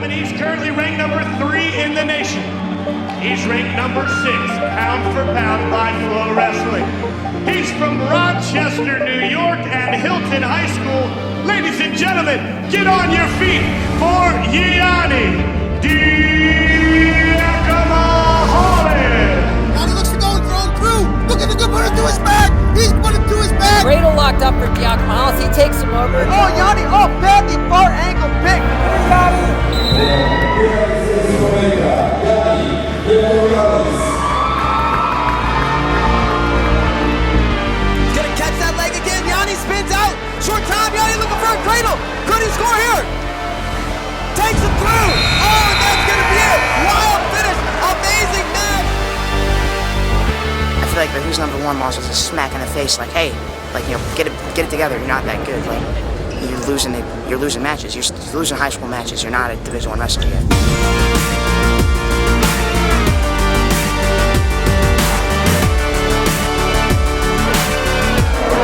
gentlemen, he's currently ranked number 3 in the nation. He's ranked number 6, pound for pound by FloWrestling. He's from Rochester, New York, and Hilton High School. Ladies and gentlemen, get on your feet for Yianni Diakomihalis. Yianni looks to go and throw him through. Look at the good put it to his back. He's put it to his back. Cradle locked up for Diakomihalis. He takes him over. Oh, Yianni, oh, badly far ankle pick. Gonna catch that leg again. Yianni spins out. Short time. Yianni looking for a cradle. Could he score here? Takes him through. Oh, and that's gonna be it. Wild finish. Amazing match. I feel like the who's number 1 loss was a smack in the face. Like, hey, like, you know, get it together. You're not that good. Like, you're losing matches. You're losing high school matches. You're not a Division I wrestler yet.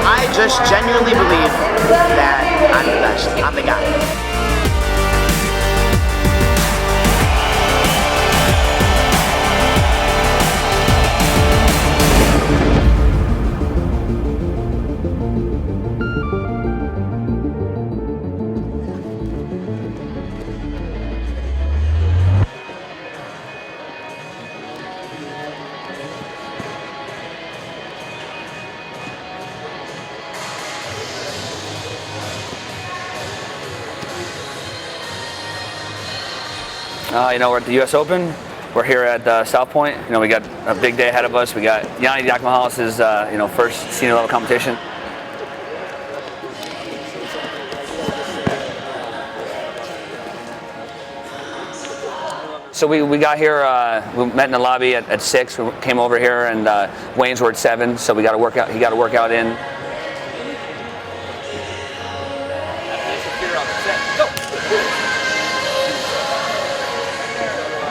I just genuinely believe that I'm the best. I'm the guy. You know, we're at the U.S. Open. We're here at South Point. You know, we got a big day ahead of us. We got Yianni Diakomihalis' you know, first senior level competition. So we got here. We met in the lobby at 6. We came over here, and Wayne's were at 7. So we got to work out. He got to work out in.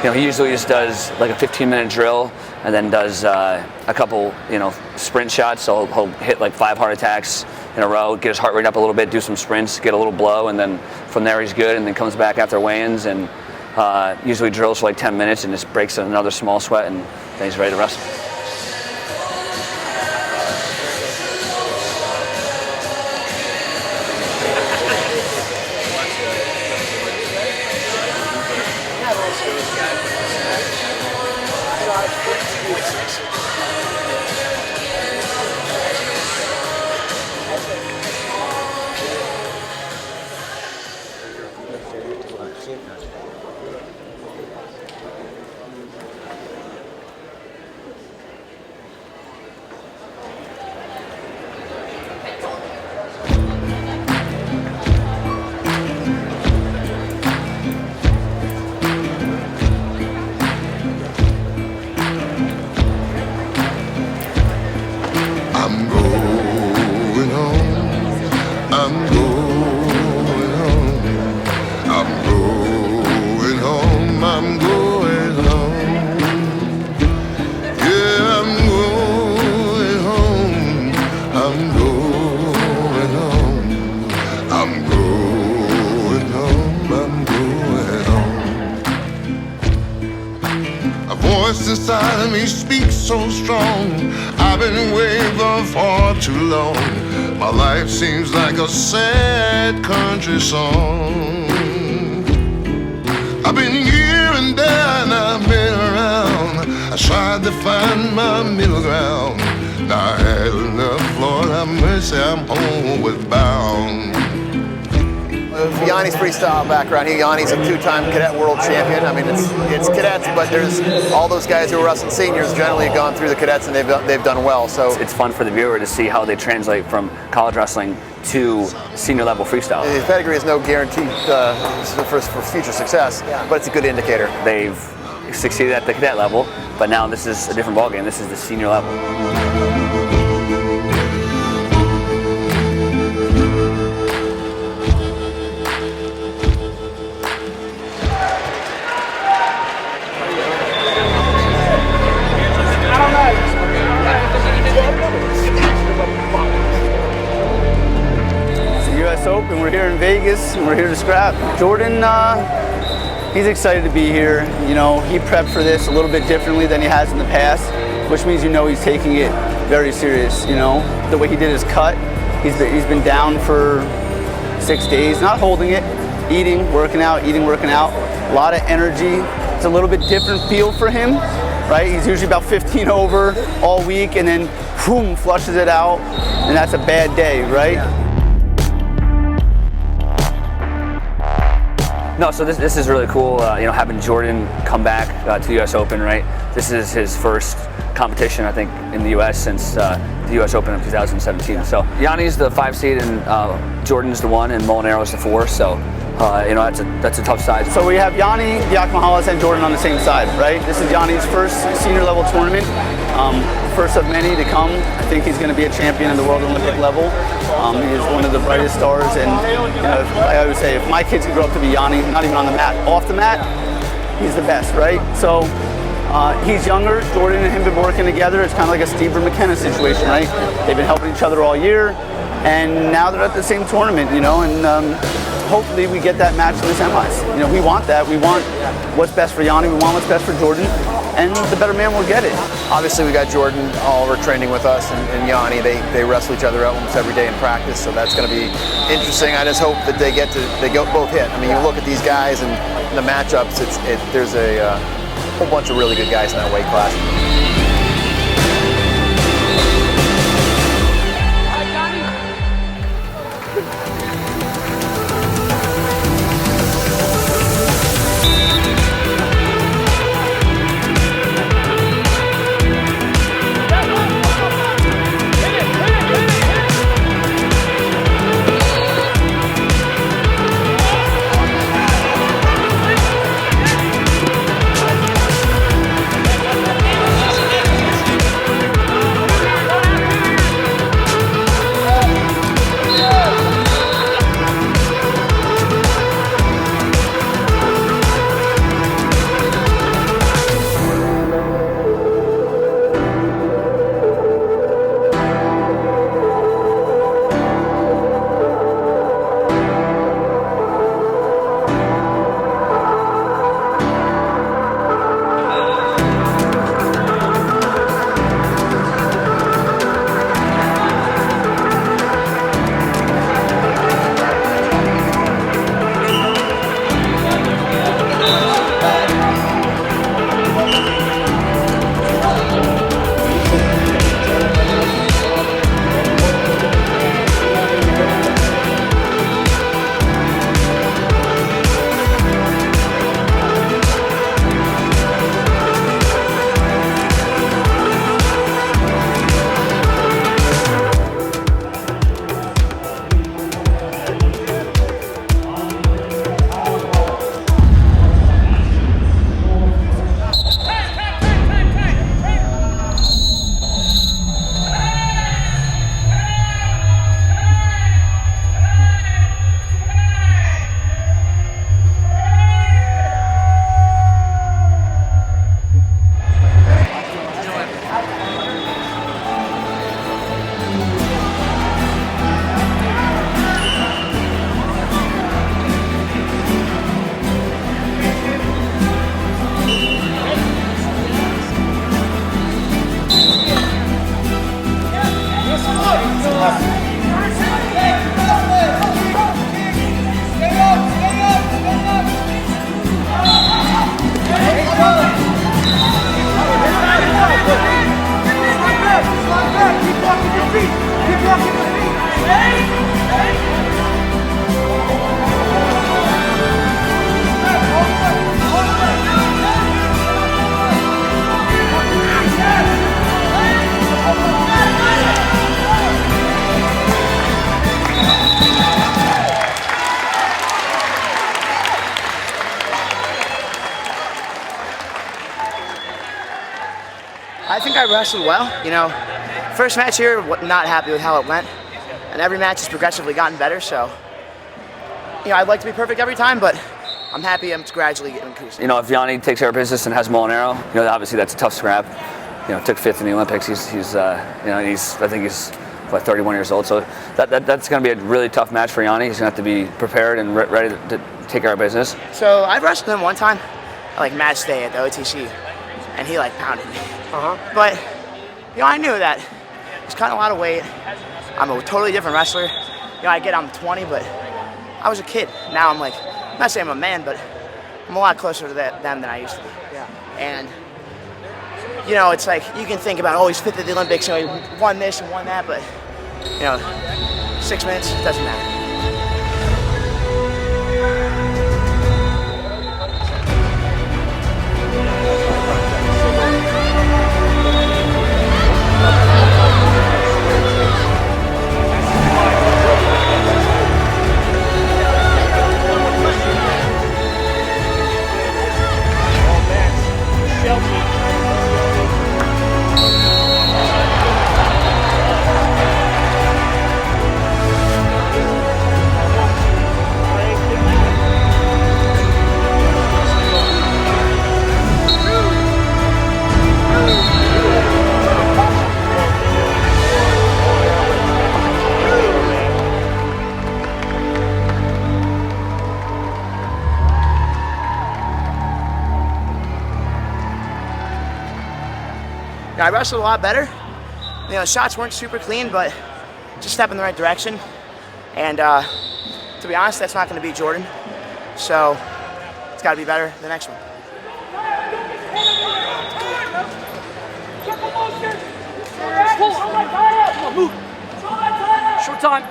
You know, he usually just does like a 15-minute drill and then does a couple, you know, sprint shots. So he'll hit like 5 heart attacks in a row, get his heart rate up a little bit, do some sprints, get a little blow, and then from there he's good, and then comes back after weigh-ins and usually drills for like 10 minutes and just breaks another small sweat, and then he's ready to wrestle. Inside of me speaks so strong. I've been away for far too long. My life seems like a sad country song. I've been here and there and I've been around. I tried to find my middle ground. Now I had enough, Lord have mercy, I'm homeward bound. Yianni's freestyle background. Yianni's a 2-time cadet world champion. I mean, it's cadets, but there's all those guys who are wrestling seniors generally have gone through the cadets and they've done well. So it's fun for the viewer to see how they translate from college wrestling to senior level freestyle. His pedigree is no guarantee for future success, but it's a good indicator. They've succeeded at the cadet level, but now this is a different ballgame. This is the senior level. Open. We're here in Vegas and we're here to scrap. Jordan He's excited to be here. You know, he prepped for this a little bit differently than he has in the past, which means, you know, he's taking it very serious. You know, the way he did his cut, he's been down for 6 days, not holding it, eating, working out, a lot of energy. It's a little bit different feel for him, right? He's usually about 15 over all week and then boom, flushes it out, and that's a bad day, right? No, so this is really cool, you know, having Jordan come back to the US Open, right? This is his first competition, I think, in the US since the US Open of 2017. So Yianni's the 5 seed and Jordan's the 1 and Molinero's the 4, so you know, that's a tough side. So we have Yianni Diakomihalis and Jordan on the same side, right? This is Yianni's first senior level tournament, first of many to come. I think he's going to be a champion in the World Olympic level. He is one of the brightest stars, and you know, I always say, if my kids could grow up to be Yianni, not even on the mat, off the mat, he's the best, right? So he's younger. Jordan and him have been working together. It's kind of like a Steve McKenna situation, right? They've been helping each other all year, and now they're at the same tournament, you know, and hopefully we get that match in the semis. You know, we want that. We want what's best for Yianni. We want what's best for Jordan, and the better man will get it. Obviously, we got Jordan all over training with us, and Yianni. They wrestle each other out almost every day in practice, so that's going to be interesting. I just hope that they both hit. I mean, you look at these guys and the matchups. There's a whole bunch of really good guys in that weight class. I think I wrestled well. You know, first match here, not happy with how it went. And every match has progressively gotten better, so, you know, I'd like to be perfect every time, but I'm happy I'm gradually increasing. You know, if Yianni takes care of business and has Molinero, you know, obviously that's a tough scrap. You know, took 5th in the Olympics. He's you know, I think he's what, 31 years old. So that's going to be a really tough match for Yianni. He's going to have to be prepared and ready to take care of business. So I wrestled him one time, like match day at the OTC, and he like pounded me. But I knew that it's kind of a lot of weight. I'm a totally different wrestler. I'm 20, but I was a kid. Now I'm like, I'm not saying I'm a man, but I'm a lot closer to them than I used to be. Yeah. And it's like you can think about, he's fifth at the Olympics, he won this and won that, but 6 minutes doesn't matter. I wrestled a lot better. Shots weren't super clean, but just a step in the right direction. And to be honest, that's not going to beat Jordan. So it's got to be better the next one. Short time.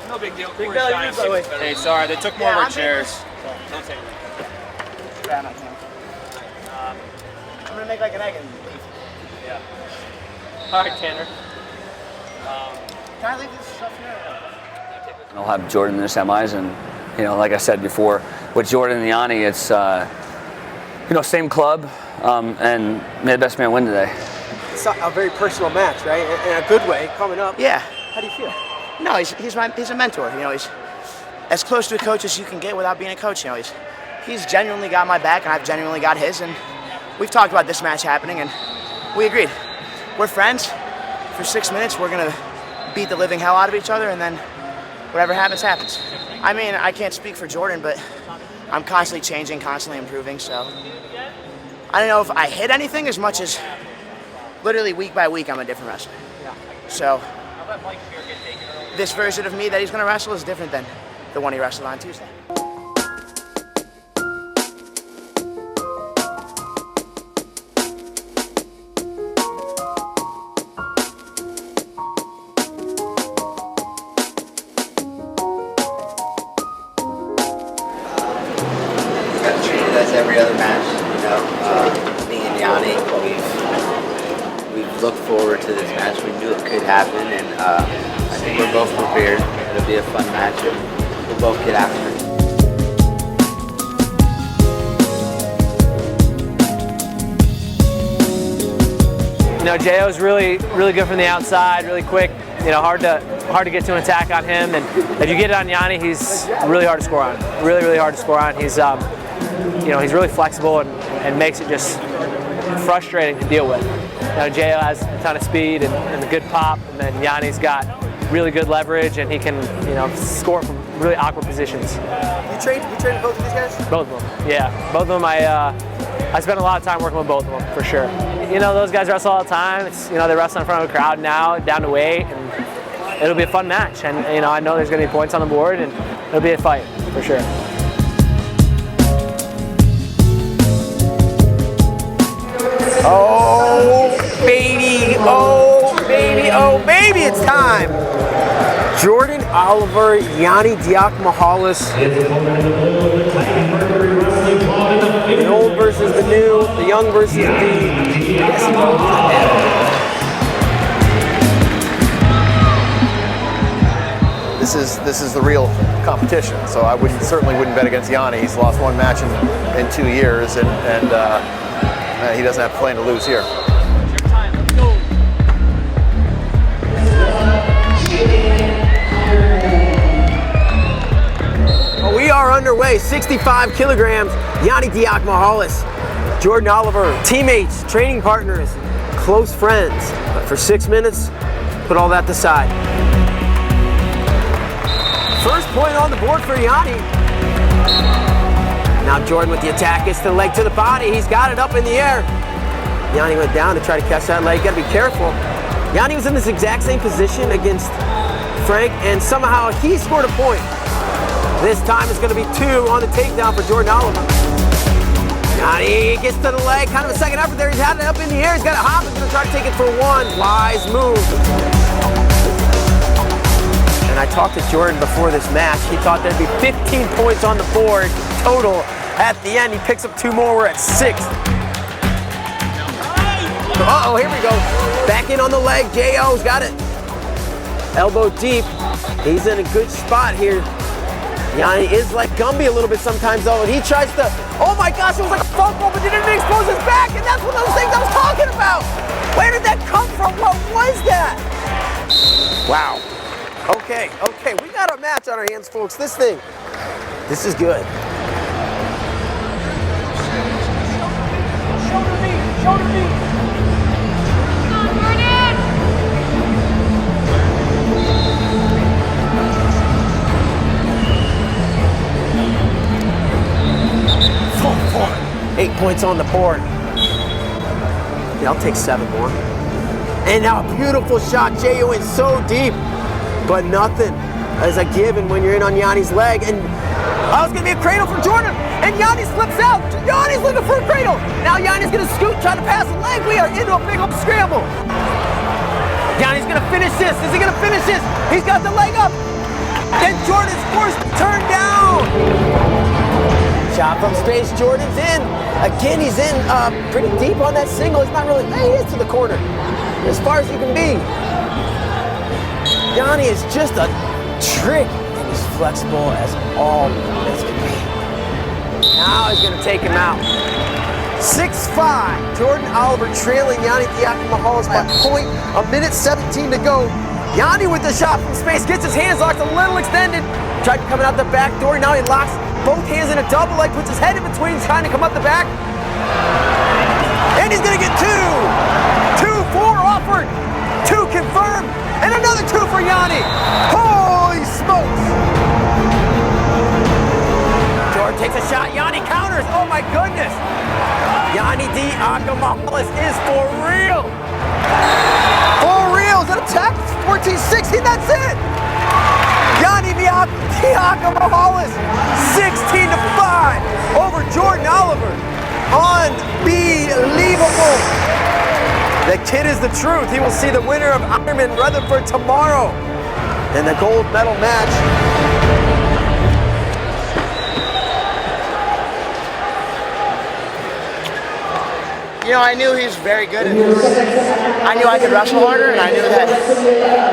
No big deal. Hey, sorry, they took more of our chairs. Don't take it. I'm gonna make like an egg and leave. Yeah. All right, Tanner. Can I leave this stuff here? I'll have Jordan in the semis, and like I said before, with Jordan and Yianni, it's same club, and may the best man win today. It's a very personal match, right? In a good way, coming up. Yeah. How do you feel? No, he's a mentor. He's as close to a coach as you can get without being a coach. He's genuinely got my back, and I've genuinely got his. And we've talked about this match happening, and we agreed. We're friends. For 6 minutes, we're gonna beat the living hell out of each other, and then whatever happens, happens. I mean, I can't speak for Jordan, but I'm constantly changing, constantly improving. So I don't know if I hit anything as much as literally week by week, I'm a different wrestler. So this version of me that he's going to wrestle is different than the one he wrestled on Tuesday. Got treated as every other match, me and Yianni, we've looked forward to this match. We knew it could happen, and I think we're both prepared. It'll be a fun match, and we'll both get after it. J.O.'s really good from the outside, really quick. Hard to get to an attack on him, and if you get it on Yianni, he's really hard to score on. Really hard to score on. He's he's really flexible and makes it just frustrating to deal with. J.O. has a ton of speed and a good pop, and then Yianni's got really good leverage, and he can score from really awkward positions. You trained both of these guys? Both of them, yeah. Both of them, I spent a lot of time working with both of them, for sure. Those guys wrestle all the time. It's, they wrestle in front of a crowd now, down to weight, and it'll be a fun match. And I know there's going to be points on the board, and it'll be a fight, for sure. Oh, baby, oh, baby, oh, baby, it's time. Jordan Oliver, Yianni Diakomihalis. The old versus the new, the young versus the... This is the real thing. competition. So I certainly wouldn't bet against Yianni. He's lost one match in 2 years, and he doesn't have a plan to lose here. We are underway, 65 kilograms, Yianni Diakomihalis, Jordan Oliver, teammates, training partners, close friends. But for 6 minutes, put all that aside. First point on the board for Yianni. Now Jordan with the attack, gets the leg to the body, he's got it up in the air. Yianni went down to try to catch that leg, gotta be careful. Yianni was in this exact same position against Frank, and somehow he scored a point. This time it's going to be 2 on the takedown for Jordan Oliver. Yianni gets to the leg, kind of a second effort there. He's had it up in the air. He's got a hop. He's going to try to take it for 1. Wise move. And I talked to Jordan before this match. He thought there'd be 15 points on the board total. At the end, he picks up 2 more. We're at 6. Uh-oh, here we go. Back in on the leg. J.O.'s got it. Elbow deep. He's in a good spot here. Yianni is like Gumby a little bit sometimes though, and he tries to, oh my gosh, it was like a phone call, but he didn't expose his back, and that's one of those things I was talking about. Where did that come from? What was that? Wow. Okay, we got a match on our hands, folks. This is good. Shoulder knee. Four. 8 points on the board. Yeah, I'll take 7 more. And now a beautiful shot. J.O. in so deep, but nothing as a given when you're in on Yianni's leg. And it's going to be a cradle for Jordan. And Yianni slips out. Yianni's looking for a cradle. Now Yianni's going to scoot, try to pass the leg. We are into a big up scramble. Yianni's going to finish this. Is he going to finish this? He's got the leg up. And Jordan's forced to turn down. Shot from space, Jordan's in. Again, he's in pretty deep on that single. It's not really, he is to the corner. As far as you can be. Yianni is just a trick, and he's flexible as all as can be. Now he's gonna take him out. 6-5, Jordan Oliver trailing Yianni Diakomihalis by point, 1:17 to go. Yianni with the shot from space, gets his hands locked a little extended. Tried coming out the back door, now he locks both hands in a double leg, puts his head in between, trying to come up the back. And he's gonna get 2. 2-4 offered, 2 confirmed, and another 2 for Yianni. Holy smokes! Jordan takes a shot, Yianni counters, oh my goodness! Yianni Diakomihalis is for real! For real, is that attack? 14-16, that's it! Yianni Diakomihalis, 16-5 over Jordan Oliver. Unbelievable. The kid is the truth. He will see the winner of Ironman Rutherford tomorrow in the gold medal match. You know, I knew he was very good, and I knew I could wrestle harder, and I knew that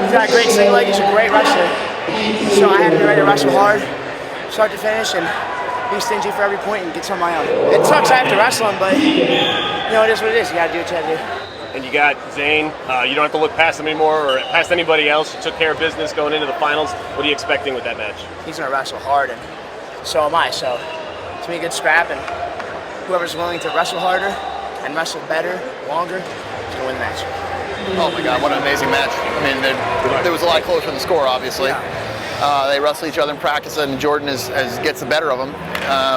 he's got a great single leg, he's a great wrestler. So I had to be ready to wrestle hard, start to finish, and be stingy for every point and get some of my own. It sucks I have to wrestle him, but you know, it is what it is. You gotta do what you gotta do. And you got Zane. You don't have to look past him anymore or past anybody else. You took care of business going into the finals. What are you expecting with that match? He's gonna wrestle hard, and so am I. So it's gonna be a good scrap, and whoever's willing to wrestle harder and wrestle better, longer, is gonna win the match. Oh my God, what an amazing match. I mean, there was a lot closer in the score, obviously. Yeah. They wrestle each other in practice, and Jordan gets the better of him.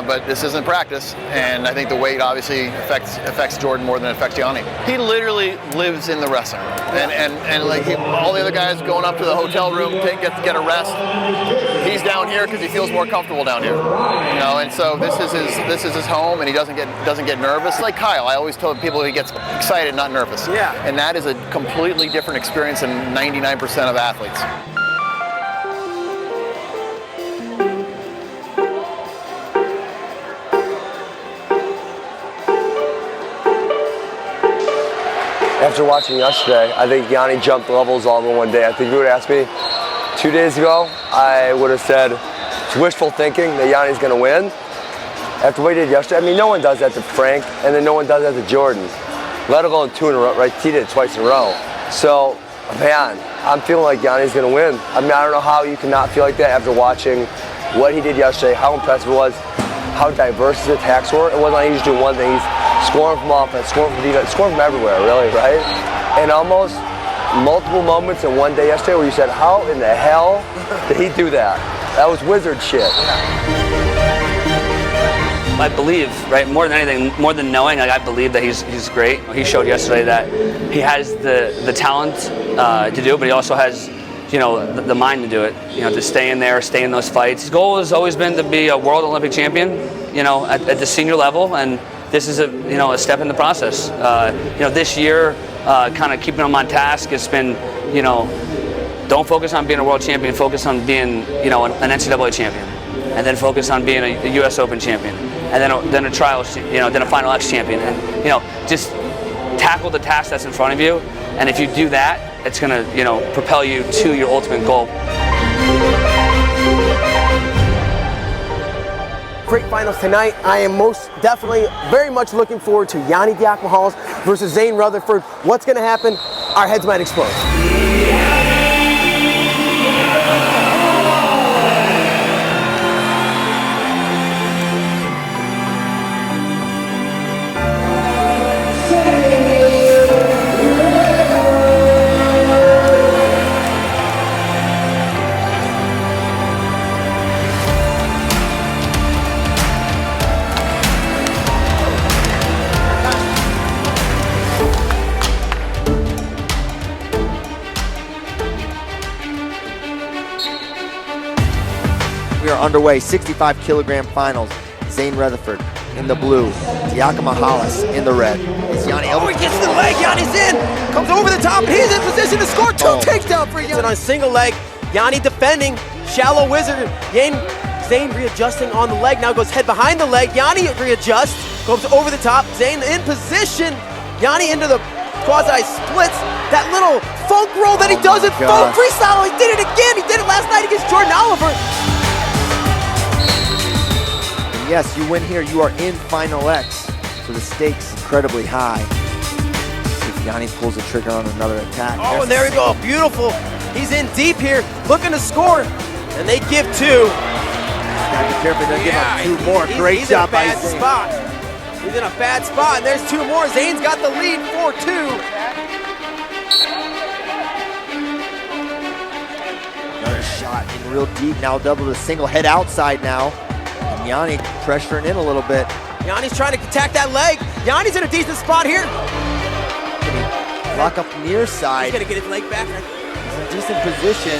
But this isn't practice, and I think the weight obviously affects Jordan more than it affects Yianni. He literally lives in the wrestling, and like all the other guys going up to the hotel room to get a rest. He's down here because he feels more comfortable down here, you know. And so this is his home, and he doesn't get nervous. Like Kyle, I always tell people he gets excited, not nervous. Yeah. And that is a completely different experience than 99% of athletes. After watching yesterday, I think Yianni jumped levels all in one day. I think if you would have asked me 2 days ago, I would have said it's wishful thinking that Yianni's going to win. After what he did yesterday, I mean, no one does that to Frank, and then no one does that to Jordan. Let alone 2 in a row, right? He did it twice in a row. So, man, I'm feeling like Yianni's going to win. I mean, I don't know how you cannot feel like that after watching what he did yesterday, how impressive it was, how diverse his attacks were. It wasn't like he was doing one thing. He's scoring from offense, scoring from defense, scoring from everywhere, really, right? And almost multiple moments in one day yesterday where you said, how in the hell did he do that? That was wizard shit. I believe, right, more than anything, more than knowing, like, I believe that he's great. He showed yesterday that he has the talent to do it, but he also has, you know, the mind to do it. You know, to stay in there, stay in those fights. His goal has always been to be a world Olympic champion, you know, at the senior level, and this is a step in the process. You know, this year, kind of keeping him on task has been, you know, don't focus on being a world champion, focus on being, you know, an NCAA champion, and then focus on being a U.S. Open champion, and then a trials, you know, then a Final X champion, and, you know, just tackle the task that's in front of you, and if you do that, it's gonna, you know, propel you to your ultimate goal. Great finals tonight. I am most definitely very much looking forward to Yianni Diakomihalis versus Zane Rutherford. What's going to happen? Our heads might explode. We are underway, 65 kilogram finals. Zane Rutherford in the blue, Diakomihalis in the red. Is Yianni Oh, he gets to the leg, Yianni's in! Comes over the top, and he's in position to score. Two takedown for Yianni. On a single leg, Yianni defending, shallow wizard. Zane readjusting on the leg, now goes head behind the leg. Yianni readjusts, goes over the top. Zane in position. Yianni into the quasi-splits. That little funk roll that he does in funk freestyle. He did it again. He did it last night against Jordan Oliver. Yes, you win here, you are in Final X, so the stakes incredibly high. See if Yianni pulls the trigger on another attack. Oh, and there we go, beautiful. He's in deep here, looking to score, and they give 2. Gotta be careful, they'll give him 2 more. Great job by Zane. He's in a bad spot. He's in a bad spot, and there's 2 more. Zane's got the lead, 4-2. Another shot in real deep, now double the single, head outside now. Yianni pressuring in a little bit. Yianni's trying to attack that leg. Yianni's in a decent spot here. Lock up near side. He's gonna get his leg back. He's in a decent position.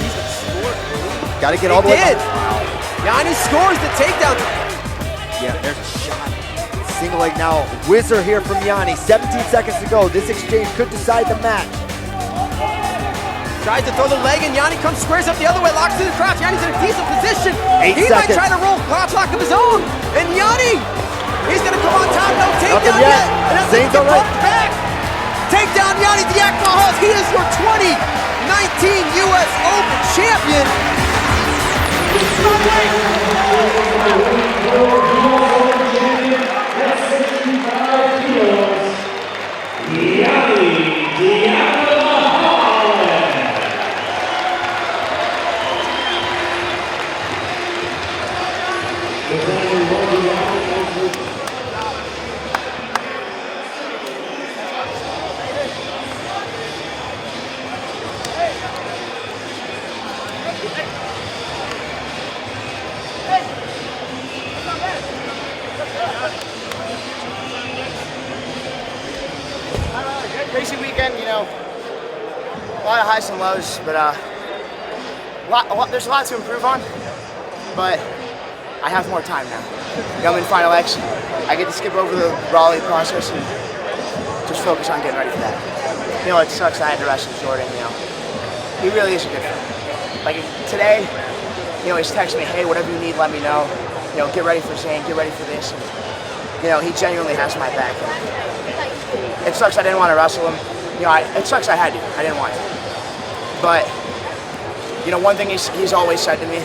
Gotta get all the way back. He did. Yianni scores the takedown. Yeah, there's a shot. Single leg now. Whizzer here from Yianni. 17 seconds to go. This exchange could decide the match. Tries to throw the leg, and Yianni comes squares up the other way, locks to the crotch. Yianni's in a decent position. 8 he seconds. might try to roll crotch lock of his own. And Yianni, he's gonna come on top, no takedown yet. And that's Zane's all right. Back. Takedown Yianni Diakomihalis. He is your 2019 U.S. Open champion. Yianni Diakomihalis. Crazy weekend, you know, a lot of highs and lows, but there's a lot to improve on, but I have more time now. I'm in Final X. I get to skip over the Raleigh process and just focus on getting ready for that. You know, it sucks I had to wrestle Jordan, you know. He really is a good friend. Like today, you know, he's texting me, hey, whatever you need, let me know. You know, get ready for Zane, get ready for this. And, you know, he genuinely has my back. It sucks I didn't want to wrestle him. You know, it sucks I had to. I didn't want to. But, you know, one thing he's always said to me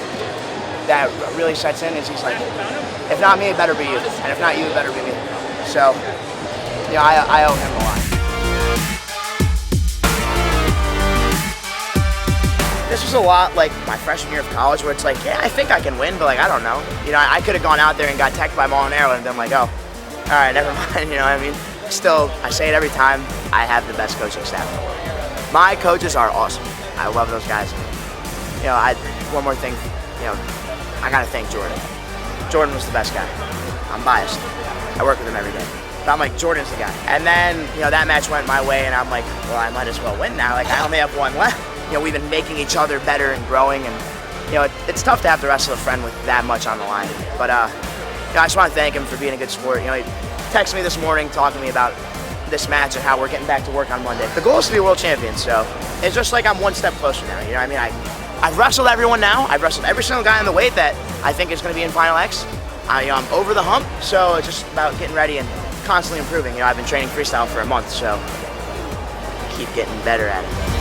that really sets in is he's like, if not me, it better be you, and if not you, it better be me. So, you know, I owe him a lot. This was a lot like my freshman year of college, where it's like, yeah, I think I can win, but like, I don't know. You know, I could have gone out there and got teched by ball and arrow and been like, oh, all right, never mind. You know what I mean? Still, I say it every time, I have the best coaching staff in the world. My coaches are awesome. I love those guys. You know, one more thing, you know, I gotta thank Jordan. Jordan was the best guy. I'm biased. I work with him every day. But I'm like, Jordan's the guy. And then, you know, that match went my way, and I'm like, well, I might as well win now. Like, I only have one left. You know, we've been making each other better and growing, and, you know, it's tough to have to wrestle a friend with that much on the line. But, you know, I just want to thank him for being a good sport. You know, he texted me this morning talking to me about this match and how we're getting back to work on Monday. The goal is to be world champion, so it's just like I'm one step closer now. You know what I mean? I've wrestled everyone now. I've wrestled every single guy in the weight that I think is going to be in Final X. You know, I'm over the hump, so it's just about getting ready and constantly improving. You know, I've been training freestyle for a month, so keep getting better at it.